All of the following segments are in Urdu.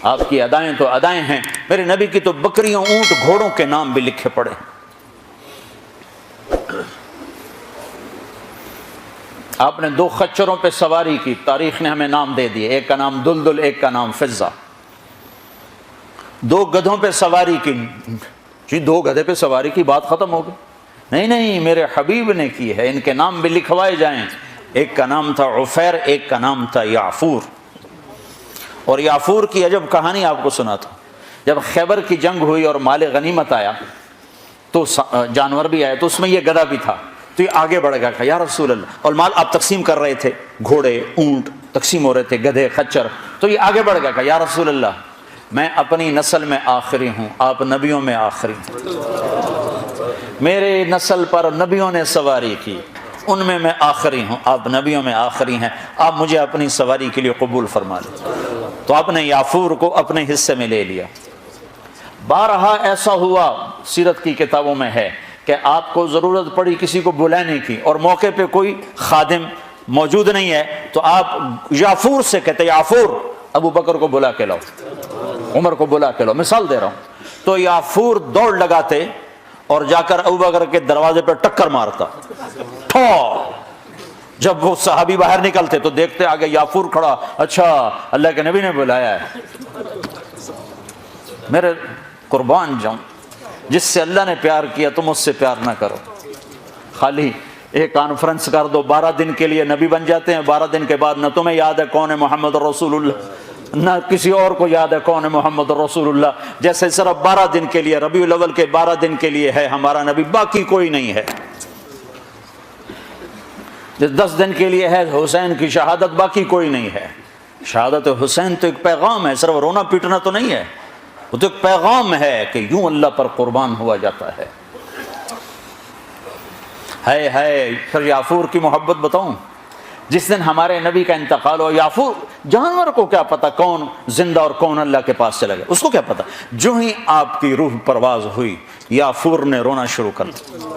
آپ کی ادائیں تو ادائیں ہیں، میرے نبی کی تو بکریوں، اونٹ، گھوڑوں کے نام بھی لکھے پڑے ہیں۔ آپ نے 2 خچروں پہ سواری کی، تاریخ نے ہمیں نام دے دیے، ایک کا نام دلدل، ایک کا نام فضہ۔ 2 گدھوں پہ سواری کی، جی 2 گدھے پہ سواری کی بات ختم ہو گئی؟ نہیں، میرے حبیب نے کی ہے، ان کے نام بھی لکھوائے جائیں۔ ایک کا نام تھا عفیر، ایک کا نام تھا یعفور۔ اور یعفور کی عجب کہانی آپ کو سناتا ہوں۔ جب خیبر کی جنگ ہوئی اور مال غنیمت آیا تو جانور بھی آیا، تو اس میں یہ گدھا بھی تھا، تو یہ آگے بڑھ گیا کہ یا رسول اللہ، اور مال آپ تقسیم کر رہے تھے، گھوڑے، اونٹ تقسیم ہو رہے تھے، گدھے، خچر، تو یہ آگے بڑھ گیا کہ یا رسول اللہ، میں اپنی نسل میں آخری ہوں، آپ نبیوں میں آخری ہیں، میرے نسل پر نبیوں نے سواری کی، ان میں آخری ہوں، آپ نبیوں میں آخری ہیں، آپ مجھے اپنی سواری کے لیے قبول فرما لیں۔ تو آپ نے یعفور کو اپنے حصے میں لے لیا۔ بارہا ایسا ہوا، سیرت کی کتابوں میں ہے کہ آپ کو ضرورت پڑی کسی کو بلانے کی اور موقع پہ کوئی خادم موجود نہیں ہے، تو آپ یعفور سے کہتے یعفور ابو بکر کو بلا کے لاؤ، عمر کو بلا کے لاؤ، مثال دے رہا ہوں۔ تو یعفور دوڑ لگاتے اور جا کر ابو بکر کے دروازے پہ ٹکر مارتا، ٹھو۔ جب وہ صحابی باہر نکلتے تو دیکھتے آگے یعفور کھڑا، اچھا اللہ کے نبی نے بلایا ہے۔ میرے قربان جاؤں، جس سے اللہ نے پیار کیا تم اس سے پیار نہ کرو۔ خالی ایک کانفرنس کر دو، 12 دن کے لیے نبی بن جاتے ہیں، 12 دن کے بعد نہ تمہیں یاد ہے کون ہے محمد رسول اللہ، نہ کسی اور کو یاد ہے کون ہے محمد رسول اللہ۔ جیسے صرف 12 دن کے لیے، ربیع الاول کے 12 دن کے لیے ہے ہمارا نبی، باقی کوئی نہیں ہے۔ 10 دن کے لیے ہے حسین کی شہادت، باقی کوئی نہیں ہے۔ شہادت حسین تو ایک پیغام ہے، صرف رونا پیٹنا تو نہیں ہے، وہ تو ایک پیغام ہے کہ یوں اللہ پر قربان ہوا جاتا ہے۔ پھر یعفور کی محبت بتاؤں، جس دن ہمارے نبی کا انتقال ہو، یعفور جانور کو کیا پتا کون زندہ اور کون اللہ کے پاس چلا گیا، اس کو کیا پتا، جو ہی آپ کی روح پرواز ہوئی یعفور نے رونا شروع کر دیا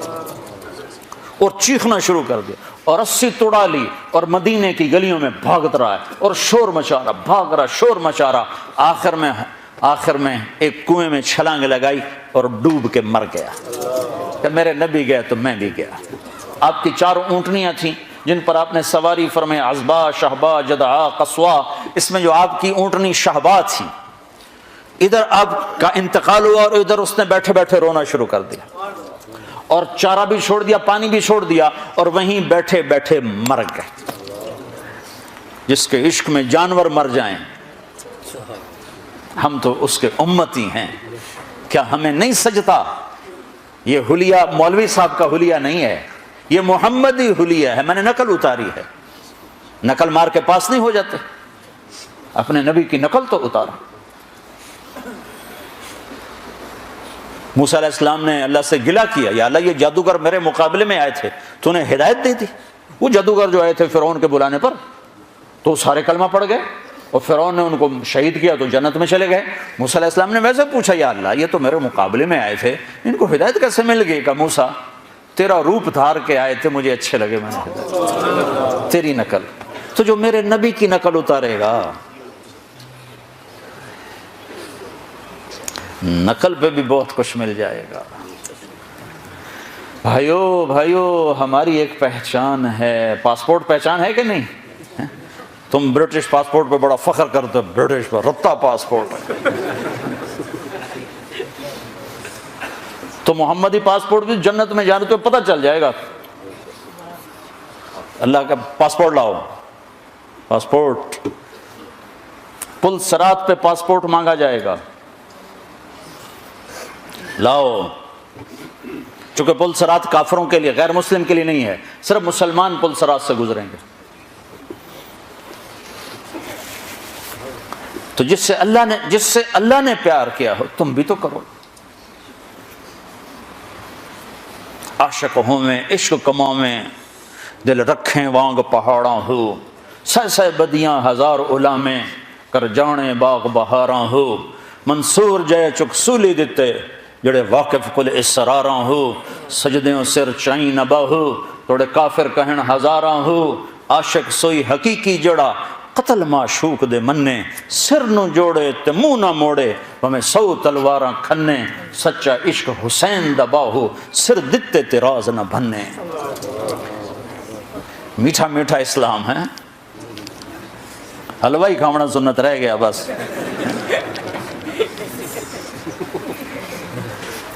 اور چیخنا شروع کر دیا اور رسی توڑا لی اور مدینے کی گلیوں میں بھاگت رہا ہے اور شور مچا رہا، بھاگ رہا، شور مچا رہا۔ آخر میں ایک کنویں میں چھلانگ لگائی اور ڈوب کے مر گیا کہ میرے نبی گئے تو میں بھی گیا۔ آپ کی 4 اونٹنیاں تھیں جن پر آپ نے سواری فرمائی، عزبا، شہبا، جدعا، قصوا۔ اس میں جو آپ کی اونٹنی شہبا تھی، ادھر آپ کا انتقال ہوا اور ادھر اس نے بیٹھے بیٹھے رونا شروع کر دیا اور چارہ بھی چھوڑ دیا، پانی بھی چھوڑ دیا اور وہیں بیٹھے بیٹھے مر گئے۔ جس کے عشق میں جانور مر جائیں، ہم تو اس کے امتی ہیں، کیا ہمیں نہیں سجتا؟ یہ حلیہ مولوی صاحب کا حلیہ نہیں ہے، یہ محمدی حلیہ ہے، میں نے نقل اتاری ہے۔ نقل مار کے پاس نہیں ہو جاتے، اپنے نبی کی نقل تو اتارا۔ موسیٰ علیہ السلام نے اللہ سے گلہ کیا، یا اللہ یہ جادوگر میرے مقابلے میں آئے تھے، تو انہیں ہدایت دے دی۔ وہ جادوگر جو آئے تھے فرعون کے بلانے پر، تو سارے کلمہ پڑھ گئے اور فرعون نے ان کو شہید کیا تو جنت میں چلے گئے۔ موسیٰ علیہ السلام نے ویسے پوچھا، یا اللہ یہ تو میرے مقابلے میں آئے تھے، ان کو ہدایت کیسے مل گئی؟ کہ موسیٰ تیرا روپ دھار کے آئے تھے، مجھے اچھے لگے، میں نے ہدایت، تیری نقل۔ تو جو میرے نبی کی نقل اتارے گا، نقل پہ بھی بہت کچھ مل جائے گا۔ بھائیو ہماری ایک پہچان ہے، پاسپورٹ پہچان ہے کہ نہیں؟ تم برٹش پاسپورٹ پہ بڑا فخر کرتے ہو، برٹش پر رتا پاسپورٹ، تو محمدی پاسپورٹ بھی جنت میں جانے تو پتہ چل جائے گا۔ اللہ کا پاسپورٹ لاؤ، پاسپورٹ، پل صراط پہ پاسپورٹ مانگا جائے گا، لاؤ۔ چونکہ پل صراط کافروں کے لیے، غیر مسلم کے لیے نہیں ہے، صرف مسلمان پل صراط سے گزریں گے۔ تو جس سے اللہ نے پیار کیا ہو، تم بھی تو کرو۔ عاشق ہوں میں، عشق کما میں، دل رکھیں وانگ پہاڑاں ہو، سہ بدیاں ہزار علامیں، کر جانے باغ بہاراں ہو، منصور جے چک سولی دیتے، جڑے واقف کل اسراراں ہو، سجدیوں سر چائیں نبا ہو، توڑے کافر کہن ہزاراں ہو، عاشق سوئی حقیقی جڑا، قتل معشوق دے مننے، سر نو جوڑے تے منہ نہ موڑے، ہمیں 100 تلواراں کھنے، سچا عشق حسین دا باہو، سر دتے تے راز نہ بھنے۔ میٹھا میٹھا اسلام ہے، حلوائی کھاونا سنت رہ گیا بس۔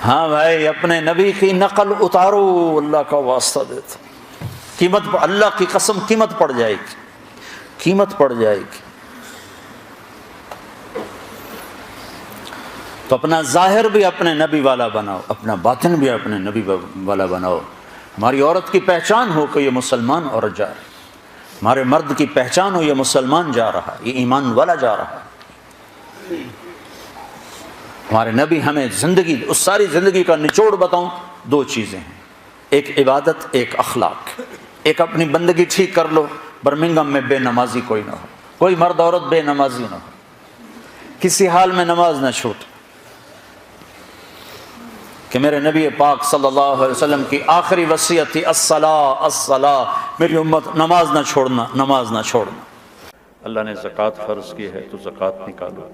ہاں بھائی، اپنے نبی کی نقل اتارو، اللہ کا واسطہ دیتا، قیمت اللہ کی قسم قیمت پڑ جائے گی، قیمت پڑ جائے گی۔ تو اپنا ظاہر بھی اپنے نبی والا بناؤ، اپنا باطن بھی اپنے نبی والا بناؤ۔ ہماری عورت کی پہچان ہو کہ یہ مسلمان عورت جا رہی، ہمارے مرد کی پہچان ہو یہ مسلمان جا رہا، یہ ایمان والا جا رہا۔ ہمارے نبی ہمیں زندگی، اس ساری زندگی کا نچوڑ بتاؤں، 2 چیزیں ہیں، ایک عبادت، ایک اخلاق۔ ایک اپنی بندگی ٹھیک کر لو، برمنگم میں بے نمازی کوئی نہ ہو، کوئی مرد عورت بے نمازی نہ ہو، کسی حال میں نماز نہ چھوٹ۔ کہ میرے نبی پاک صلی اللہ علیہ وسلم کی آخری وصیت تھی الصلاۃ الصلاۃ، میری امت نماز نہ چھوڑنا، نماز نہ چھوڑنا۔ اللہ نے زکوٰۃ فرض کی ہے تو زکوٰۃ نکالو۔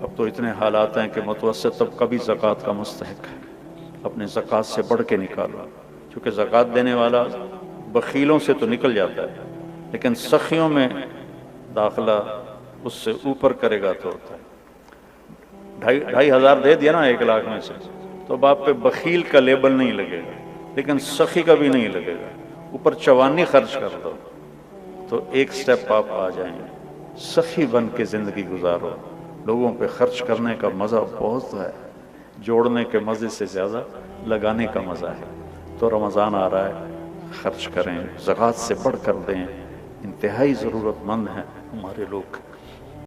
اب تو اتنے حالات ہیں کہ متوسط طبقہ بھی زکوٰۃ کا مستحق ہے، اپنے زکوٰۃ سے بڑھ کے نکالو، کیونکہ زکوٰۃ دینے والا بخیلوں سے تو نکل جاتا ہے، لیکن سخیوں میں داخلہ اس سے اوپر کرے گا تو ہوتا ہے۔ 2,500 دے دیا نا 1 لاکھ میں سے، تو اب آپ پہ بخیل کا لیبل نہیں لگے گا، لیکن سخی کا بھی نہیں لگے گا۔ اوپر 54 خرچ کر دو تو 1 سٹیپ آپ آ جائیں گے۔ سخی بن کے زندگی گزارو، لوگوں پہ خرچ کرنے کا مزہ بہت ہے، جوڑنے کے مزے سے زیادہ لگانے کا مزہ ہے۔ تو رمضان آ رہا ہے، خرچ کریں، زکوٰۃ سے بڑھ کر دیں، انتہائی ضرورت مند ہیں ہمارے لوگ۔